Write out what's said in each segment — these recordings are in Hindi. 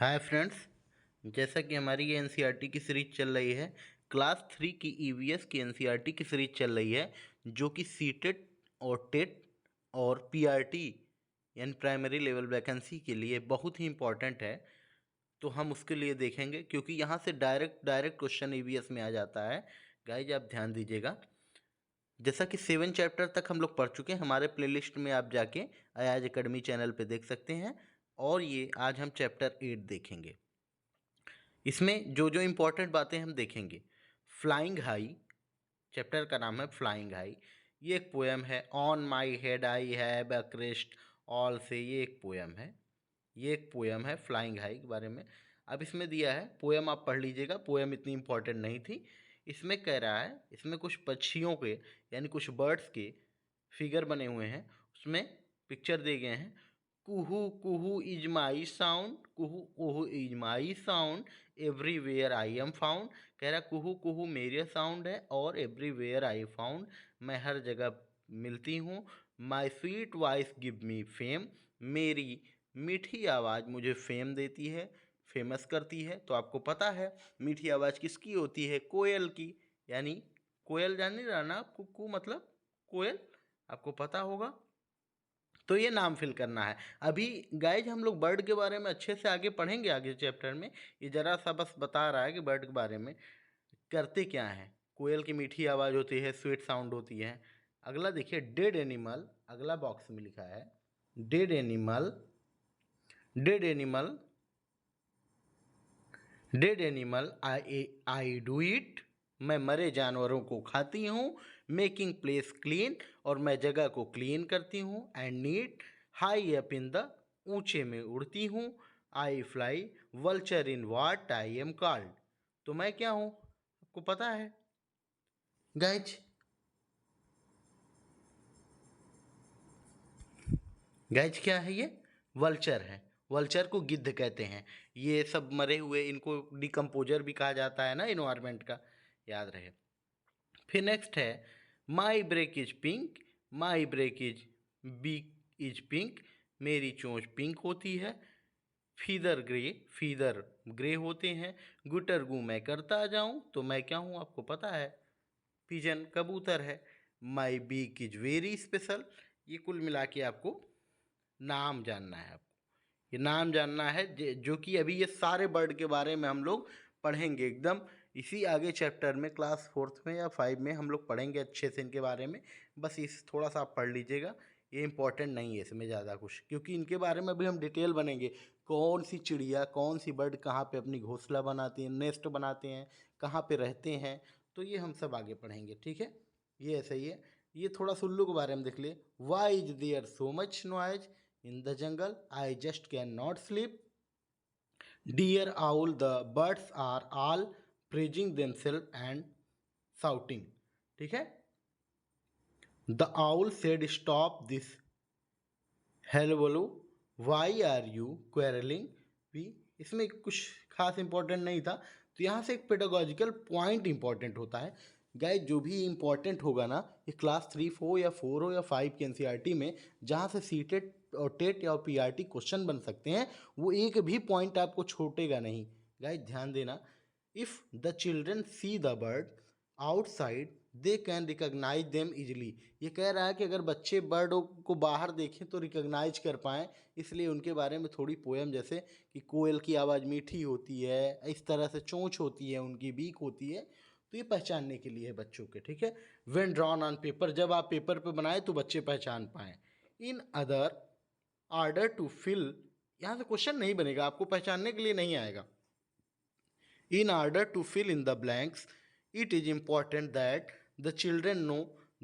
Hi friends. जैसा कि हमारी ये एनसीईआरटी की सीरीज चल रही है, क्लास 3 की ईवीएस की एनसीईआरटी की सीरीज चल रही है, जो कि सीटेट और टेट और पीआरटी यानी प्राइमरी लेवल वैकेंसी के लिए बहुत ही इम्पॉर्टेंट है। तो हम उसके लिए देखेंगे, क्योंकि यहाँ से डायरेक्ट डायरेक्ट क्वेश्चन ईवीएस में आ जाता है। गाइज आप ध्यान दीजिएगा। जैसा कि 7 चैप्टर तक हम लोग पढ़ चुके हैं, हमारे प्लेलिस्ट में आप जाके अयाज एकेडमी चैनल पे देख सकते हैं। और ये आज हम चैप्टर 8 देखेंगे। इसमें जो जो इम्पोर्टेंट बातें हम देखेंगे, फ्लाइंग हाई, चैप्टर का नाम है फ्लाइंग हाई। ये एक पोएम है। On my head I have a crest all से, ये एक पोएम है। ये एक पोएम है फ्लाइंग हाई के बारे में। अब इसमें दिया है, पोएम आप पढ़ लीजिएगा, पोएम इतनी इम्पोर्टेंट नहीं थी। इसमें कह रहा है, इसमें कुछ पक्षियों के यानी कुछ बर्ड्स के फिगर बने हुए हैं, उसमें पिक्चर दिए गए हैं। कुहू कुहू इज माई साउंड, कुहू कुहू is my sound, everywhere I am found. कह रहा कुहू कुहू मेरा साउंड है और एवरीवेयर आई फाउंड, मैं हर जगह मिलती हूँ। My sweet voice give me fame, मेरी मीठी आवाज़ मुझे फेम देती है, फेमस करती है। तो आपको पता है मीठी आवाज़ किसकी होती है? कोयल की। यानी कोयल जान नहीं रहा ना आप? कुकू मतलब कोयल, आपको पता होगा। तो ये नाम फिल करना है। अभी गाइज हम लोग बर्ड के बारे में अच्छे से आगे पढ़ेंगे, आगे चैप्टर में। ये जरा सा बस बता रहा है कि बर्ड के बारे में करते क्या है। कोयल की मीठी आवाज़ होती है, स्वीट साउंड होती है। अगला देखिए, डेड एनिमल, अगला बॉक्स में लिखा है dead animal. Dead animal, dead animal I do it, मैं मरे जानवरों को खाती हूँ। मेकिंग प्लेस क्लीन, और मैं जगह को क्लीन करती हूँ। And neat, high up in the, ऊंचे में उड़ती हूँ। I fly, vulture in what I am called, तो मैं क्या हूँ आपको पता है गाइज? गाइज क्या है ये? वल्चर है। वल्चर को गिद्ध कहते हैं। ये सब मरे हुए, इनको डिकम्पोजर भी कहा जाता है ना, इन्वायरमेंट का, याद रहे। फिर नेक्स्ट है, my break is pink, my break is beak is pink, मेरी चोंच पिंक होती है। फीदर ग्रे, फीदर ग्रे होते हैं। गुटर गू मैं करता जाऊं, तो मैं क्या हूं आपको पता है? पिजन, कबूतर है। माई बीक इज वेरी स्पेशल। ये कुल मिला के आपको नाम जानना है। आपको ये नाम जानना है, जो कि अभी ये सारे बर्ड के बारे में हम लोग पढ़ेंगे एकदम इसी आगे चैप्टर में, क्लास 4 में या 5 में हम लोग पढ़ेंगे अच्छे से इनके बारे में। बस इस थोड़ा सा आप पढ़ लीजिएगा, ये इंपॉर्टेंट नहीं है इसमें ज़्यादा कुछ, क्योंकि इनके बारे में भी हम डिटेल बनेंगे। कौन सी चिड़िया, कौन सी बर्ड कहाँ पे अपनी घोंसला बनाती हैं, नेस्ट बनाते हैं, कहाँ पे रहते हैं, तो ये हम सब आगे पढ़ेंगे, ठीक है। ये ऐसा ही है। ये थोड़ा सा उल्लू के बारे में देख लिए। Why is there so much noise in the jungle, I just can not sleep. Dear owl, the birds are all praising themselves and shouting. ठीक है। The owl said, "Stop this hullabaloo. Why are you quarreling?" भी इसमें कुछ खास इंपॉर्टेंट नहीं था। तो यहाँ से एक पेडागोजिकल पॉइंट इंपॉर्टेंट होता है। गाइस जो भी इंपॉर्टेंट होगा ना, ये क्लास 3 हो या 4 हो या 5 के एनसीईआरटी में, जहाँ से सीटेट और टेट या पीआरटी क्वेश्चन बन सकते हैं, वो एक भी पॉइंट आपको छूटेगा नहीं। गाइस ध्यान देना। If the children see the bird outside they can recognise them easily. ये कह रहा है कि अगर बच्चे बर्डों को बाहर देखें तो रिकॉग्नाइज कर पाएँ, इसलिए उनके बारे में थोड़ी पोएम, जैसे कि कोयल की आवाज़ मीठी होती है, इस तरह से चोंच होती है, उनकी बीक होती है, तो ये पहचानने के लिए है बच्चों के, ठीक है। व्हेन ड्रॉन ऑन पेपर, जब आप पेपर पे बनाए तो बच्चे पहचान पाएँ। In other order to fill, यहाँ से क्वेश्चन नहीं बनेगा, आपको पहचानने के लिए नहीं आएगा। In order to fill in the blanks, it is important that the children know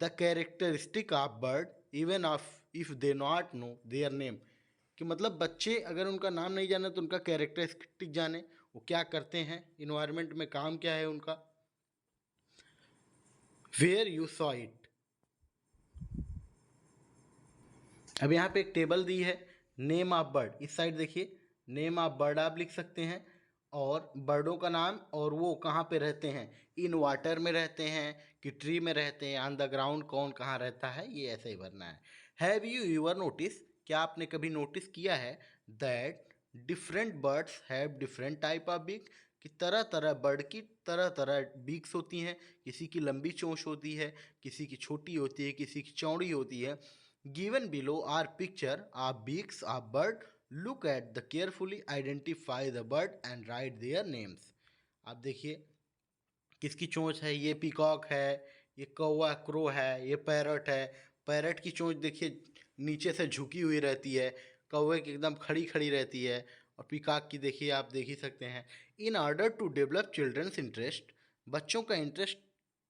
the characteristic of bird even if they not know their name। कि मतलब बच्चे अगर उनका नाम नहीं जाने तो उनका कैरेक्टरिस्टिक जाने, वो क्या करते हैं, इन्वायरमेंट में काम क्या है उनका। वेयर यू सॉ इट, अब यहाँ पे एक टेबल दी है, नेम ऑफ बर्ड, इस साइड देखिए, नेम ऑफ बर्ड आप लिख सकते हैं, और बर्डों का नाम, और वो कहाँ पे रहते हैं, इन वाटर में रहते हैं कि ट्री में रहते हैं, ऑन द ग्राउंड कौन कहाँ रहता है, ये ऐसे ही भरना है। हैव यू यूर नोटिस, क्या आपने कभी नोटिस किया है that different birds have different type of beak, कि तरह तरह बर्ड की तरह तरह बीक्स होती हैं। किसी की लंबी चोंच होती है, किसी की छोटी होती है, किसी की चौड़ी होती है। Given below are picture of beaks of bird, look at the carefully identify the bird and write their names. आप देखिए किसकी चोंच है, ये पीकॉक है, ये कौवा क्रो है, ये पैरट है। पैरट की चोंच देखिए नीचे से झुकी हुई रहती है, कौवे की एकदम खड़ी खड़ी रहती है, और पीकॉक की देखिए आप देख ही सकते हैं। In order to develop children's interest, बच्चों का इंटरेस्ट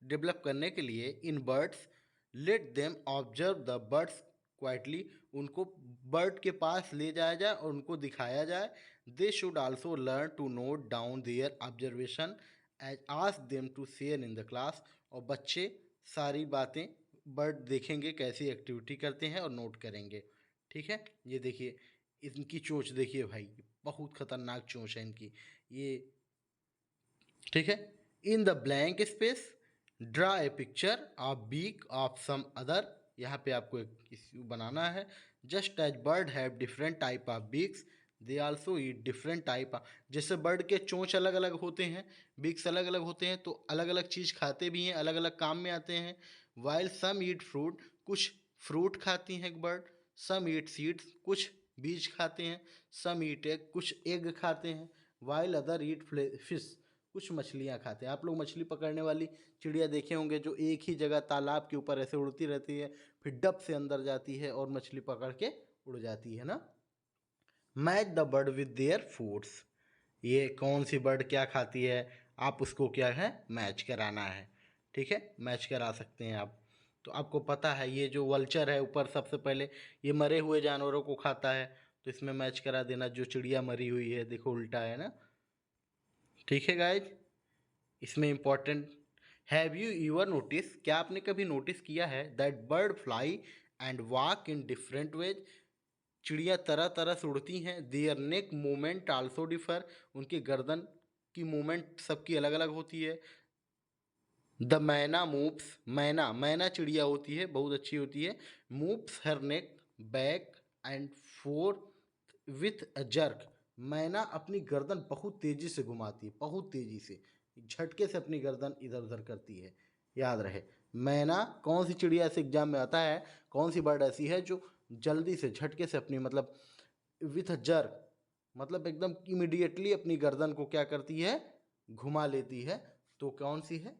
डेवलप करने के लिए in birds, let them observe the birds quietly, उनको बर्ड के पास ले जाया जाए और उनको दिखाया जाए। They should also learn to note down their observation as ask them to share in the class, और बच्चे सारी बातें बर्ड देखेंगे कैसी एक्टिविटी करते हैं और नोट करेंगे। ठीक है, ये देखिए इनकी चोंच देखिए भाई, बहुत खतरनाक चोंच है इनकी ये। ठीक है, in the blank space draw a picture of beak of some other, यहाँ पे आपको एक बनाना है। Just as bird have different type of beaks, they also eat different type of, जैसे बर्ड के चोंच अलग अलग होते हैं, बीक्स अलग अलग होते हैं, तो अलग अलग चीज़ खाते भी हैं, अलग अलग काम में आते हैं। वाइल सम ईट फ्रूट, कुछ फ्रूट खाती हैं बर्ड। सम ईट सीड्स, कुछ बीज खाते हैं। सम ईट एग, कुछ एग खाते हैं। वाइल अदर ईट फिश, कुछ मछलियाँ खाते हैं। आप लोग मछली पकड़ने वाली चिड़िया देखे होंगे जो एक ही जगह तालाब के ऊपर ऐसे उड़ती रहती है, फिर डब से अंदर जाती है और मछली पकड़ के उड़ जाती है ना। Match the bird with their foods, ये कौन सी बर्ड क्या खाती है, आप उसको क्या है मैच कराना है। ठीक है, मैच करा सकते हैं आप। तो आपको पता है ये जो वल्चर है ऊपर सबसे पहले ये मरे हुए जानवरों को खाता है, तो इसमें मैच करा देना। जो चिड़िया मरी हुई है देखो उल्टा है ना। ठीक है गाइज, इसमें इम्पॉर्टेंट, हैव यू ईवर नोटिस, क्या आपने कभी नोटिस किया है that bird fly and walk in different ways, चिड़िया तरह तरह से उड़ती हैं। There neck movement also differ, उनके गर्दन की मूवमेंट सबकी अलग अलग होती है। द मैना मूव्स, मैना मैना चिड़िया होती है, बहुत अच्छी होती है। Moves her neck back and four with a jerk, मैना अपनी गर्दन बहुत तेजी से घुमाती है, बहुत तेजी से झटके से अपनी गर्दन इधर उधर करती है। याद रहे, मैना कौन सी चिड़िया ऐसे एग्जाम में आता है, कौन सी बर्ड ऐसी है जो जल्दी से झटके से अपनी मतलब विथ अ जर्क, मतलब एकदम इमिडिएटली अपनी गर्दन को क्या करती है, घुमा लेती है। तो कौन सी है,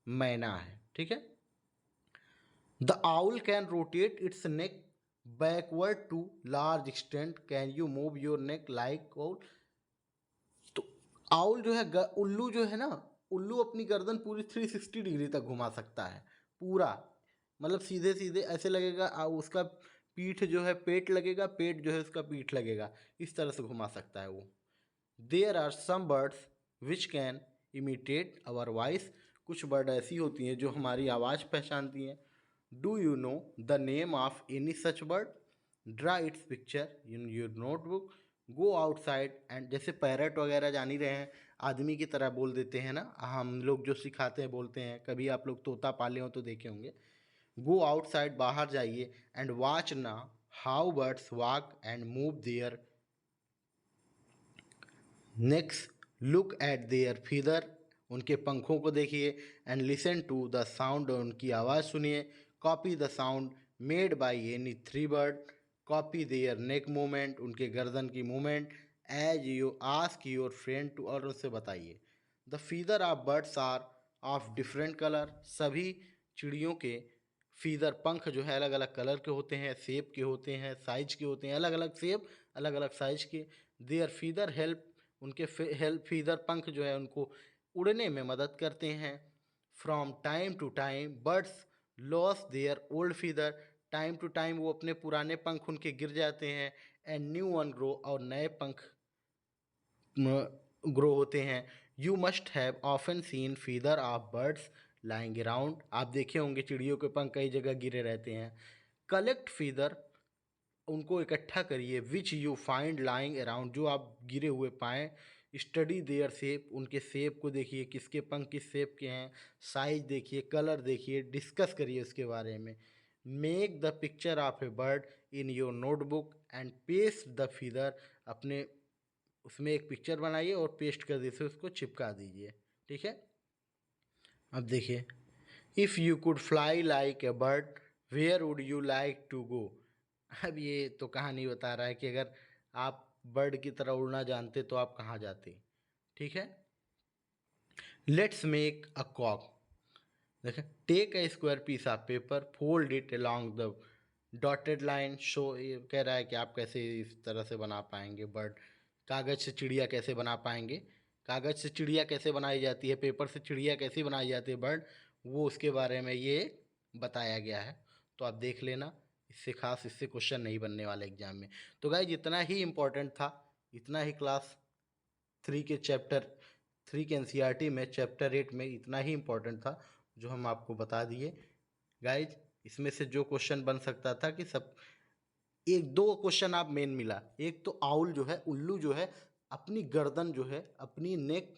मैना है। ठीक है, the owl can rotate its neck backward to large extent, can you move your neck like owl, तो आउल जो है उल्लू जो है ना, उल्लू अपनी गर्दन पूरी 360 डिग्री तक घुमा सकता है पूरा, मतलब सीधे सीधे ऐसे लगेगा उसका पीठ जो है पेट लगेगा, पेट जो है उसका पीठ लगेगा, इस तरह से घुमा सकता है वो। There are some birds which can imitate our voice, कुछ बर्ड ऐसी होती हैं जो हमारी आवाज़ पहचानती हैं। Do you know the name of any such bird, draw its picture in your notebook, go outside and, जैसे पैरट वगैरह जान ही रहे हैं, आदमी की तरह बोल देते हैं ना, हम लोग जो सिखाते हैं बोलते हैं, कभी आप लोग तोता पाले हो तो देखे होंगे। गो आउटसाइड, बाहर जाइए, एंड वॉच ना how birds walk and move their next, look at their feather, उनके पंखों को देखिए, and listen to the sound, उनकी आवाज़ सुनिए। Copy the sound made by any three bird, copy their neck movement, उनके गर्दन की movement. As you ask your friend to, और उससे बताइए। The feather of birds are of different colour, सभी चिड़ियों के फीदर पंख जो है अलग अलग कलर के होते हैं, शेप के होते हैं, साइज के होते हैं, अलग अलग शेप अलग अलग साइज के। देयर फीदर हेल्प, उनके हेल्प फीदर पंख जो है उनको उड़ने में मदद करते हैं। From time to time birds loss their old feather, time to time वो अपने पुराने पंख उनके गिर जाते हैं। एंड न्यू वन ग्रो, और नए पंख ग्रो होते हैं। You must have often seen feather of birds lying around, आप देखे होंगे चिड़ियों के पंख कई जगह गिरे रहते हैं। कलेक्ट फीदर, उनको इकट्ठा करिए। Which you find lying around, जो आप गिरे हुए पाएँ। स्टडी देयर शेप, उनके शेप को देखिए, किसके पंख किस शेप के हैं, साइज देखिए, कलर देखिए, डिस्कस करिए उसके बारे में। Make the picture of A bird in your notebook and paste the feather, अपने उसमें एक पिक्चर बनाइए और पेस्ट कर दीजिए, उसको चिपका दीजिए। ठीक है, अब देखिए, if you could fly like a bird where would you like to go. अब ये तो कहानी बता रहा है कि अगर आप बर्ड की तरह उड़ना जानते तो आप कहाँ जाते। ठीक है, लेट्स मेक अ कॉक। देखें, take a square piece of paper, fold it along the dotted line, show, ये कह रहा है कि आप कैसे इस तरह से बना पाएंगे बर्ड। कागज़ से चिड़िया कैसे बना पाएंगे, कागज़ से चिड़िया कैसे बनाई जाती है, पेपर से चिड़िया कैसे बनाई जाती है बर्ड, वो उसके बारे में ये बताया गया है। तो आप देख लेना, इससे खास इससे क्वेश्चन नहीं बनने वाले एग्जाम में। तो गाइज इतना ही इम्पोर्टेंट था, इतना ही क्लास 3 के चैप्टर 3 के एनसीईआरटी में चैप्टर 8 में इतना ही इम्पोर्टेंट था जो हम आपको बता दिए। गाइज इसमें से जो क्वेश्चन बन सकता था कि सब, एक दो क्वेश्चन आप मेन मिला। एक तो आउल जो है, उल्लू जो है, अपनी गर्दन जो है, अपनी नेक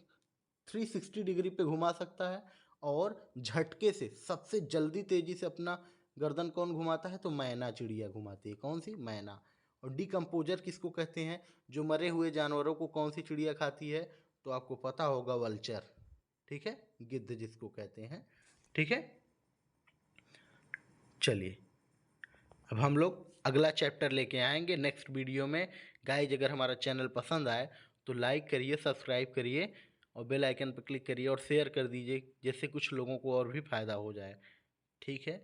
360 डिग्री पे घुमा सकता है, और झटके से सबसे जल्दी तेजी से अपना गर्दन कौन घुमाता है, तो मैना चिड़िया घुमाती है। कौन सी, मैना। और डिकम्पोजर किसको कहते हैं, जो मरे हुए जानवरों को कौन सी चिड़िया खाती है, तो आपको पता होगा, वल्चर। ठीक है, गिद्ध जिसको कहते हैं। ठीक है, चलिए अब हम लोग अगला चैप्टर लेके आएंगे नेक्स्ट वीडियो में। गाइज अगर हमारा चैनल पसंद आए तो लाइक करिए, सब्सक्राइब करिए और बेल आइकन पर क्लिक करिए और शेयर कर दीजिए, जिससे कुछ लोगों को और भी फ़ायदा हो जाए। ठीक है।